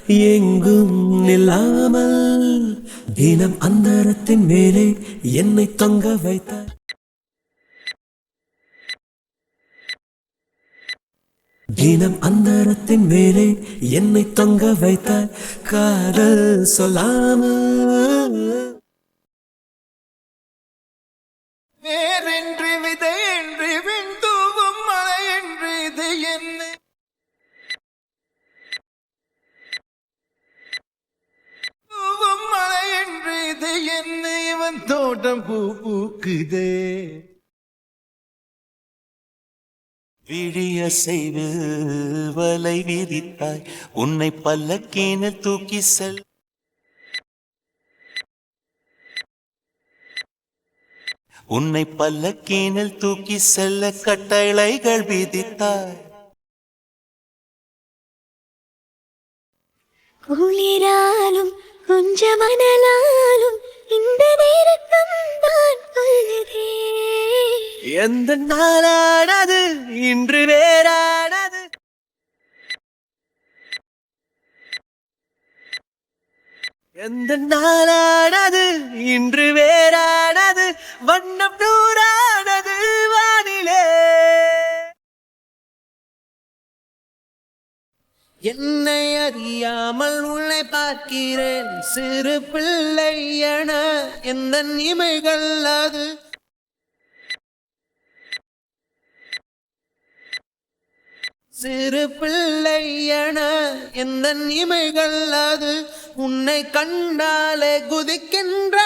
எங்கும் நில்லாமல் தினம் அந்தரத்தின் மேலே என்னை தொங்க வைத்தாய். தினம் அந்தரத்தின் மேலே என்னை தொங்க வைத்தாய். காதல் சொல்லாமல் வேறென்று விதை என்று விண்தூவும் மழை என்று இது என்ன தூவும் மழை என்று இது என்ன இவன் தோட்டம் பூ பூக்குதே. விழிய செய்து வலை விரித்தாய் உன்னை பல்லக்கேன தூக்கி செல். உன்னை பல்லக்கேனில் தூக்கி செல்ல கட்டளைகள் விதித்தாய். குளிராலும் கொஞ்சம் மணலாலும் இந்த நேரத்தம் தான் கொள்ளுதே. எந்த நாளானது இன்று வேறானது. எந்த நாளானது இன்று வேறானது. வண்ணம் நூறானது வானிலே. என்னை அறியாமல் உன்னை பார்க்கிறேன் சிறு பிள்ளை என எந்த இமைகள் அது சிறு பிள்ளை என எந்த இமைகள் அது உன்னை கண்டாலே குதிக்கின்ற